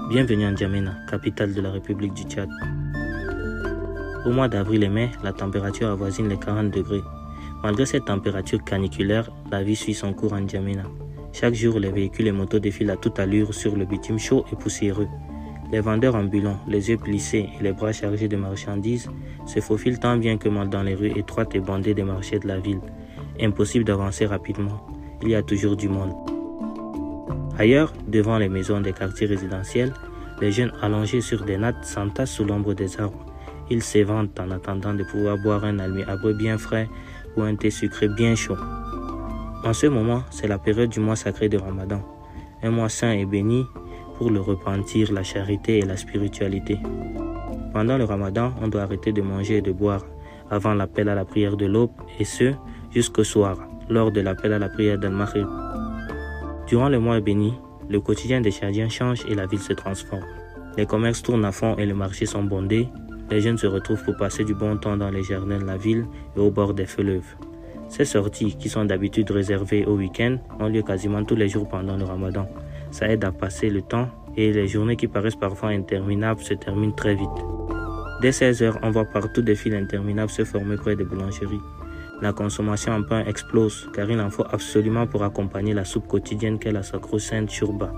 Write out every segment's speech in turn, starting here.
Bienvenue en N'Djamena, capitale de la République du Tchad. Au mois d'avril et mai, la température avoisine les 40 degrés. Malgré cette température caniculaire, la vie suit son cours en N'Djamena. Chaque jour, les véhicules et motos défilent à toute allure sur le bitume chaud et poussiéreux. Les vendeurs ambulants, les yeux plissés et les bras chargés de marchandises, se faufilent tant bien que mal dans les rues étroites et bandées des marchés de la ville. Impossible d'avancer rapidement. Il y a toujours du monde. Ailleurs, devant les maisons des quartiers résidentiels, les jeunes allongés sur des nattes s'entassent sous l'ombre des arbres. Ils s'éventent en attendant de pouvoir boire un almi-abreu bien frais ou un thé sucré bien chaud. En ce moment, c'est la période du mois sacré de Ramadan, un mois saint et béni pour le repentir, la charité et la spiritualité. Pendant le Ramadan, on doit arrêter de manger et de boire avant l'appel à la prière de l'aube et ce, jusqu'au soir, lors de l'appel à la prière d'Al-Maghrib. Durant le mois béni, le quotidien des Tchadiens change et la ville se transforme. Les commerces tournent à fond et les marchés sont bondés. Les jeunes se retrouvent pour passer du bon temps dans les jardins de la ville et au bord des fleuves. Ces sorties, qui sont d'habitude réservées au week-end, ont lieu quasiment tous les jours pendant le Ramadan. Ça aide à passer le temps et les journées qui paraissent parfois interminables se terminent très vite. Dès 16h, on voit partout des files interminables se former près des boulangeries. La consommation en pain explose car il en faut absolument pour accompagner la soupe quotidienne qu'est la sacro-sainte chourba.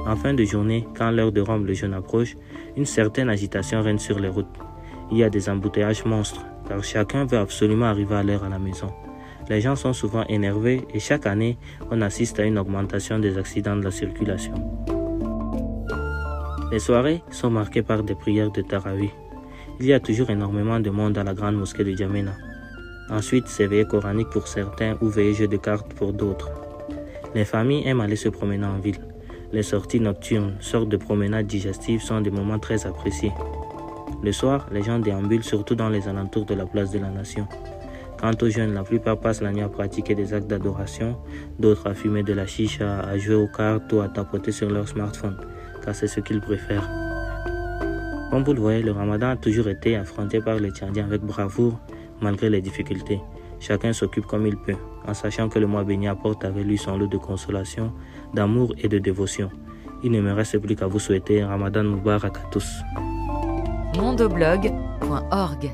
En fin de journée, quand l'heure de rompre le jeûne approche, une certaine agitation règne sur les routes. Il y a des embouteillages monstres car chacun veut absolument arriver à l'heure à la maison. Les gens sont souvent énervés et chaque année, on assiste à une augmentation des accidents de la circulation. Les soirées sont marquées par des prières de Tarawih. Il y a toujours énormément de monde à la grande mosquée de N'Djamena. Ensuite, c'est veillée coranique pour certains ou veillée jeu de cartes pour d'autres. Les familles aiment aller se promener en ville. Les sorties nocturnes, sortes de promenades digestives, sont des moments très appréciés. Le soir, les gens déambulent surtout dans les alentours de la place de la Nation. Quant aux jeunes, la plupart passent la nuit à pratiquer des actes d'adoration, d'autres à fumer de la chicha, à jouer aux cartes ou à tapoter sur leur smartphone, car c'est ce qu'ils préfèrent. Comme vous le voyez, le Ramadan a toujours été affronté par les Tchadiens avec bravoure, malgré les difficultés. Chacun s'occupe comme il peut, en sachant que le mois béni apporte avec lui son lot de consolation, d'amour et de dévotion. Il ne me reste plus qu'à vous souhaiter un Ramadan Moubarak à tous. Mondoblog.org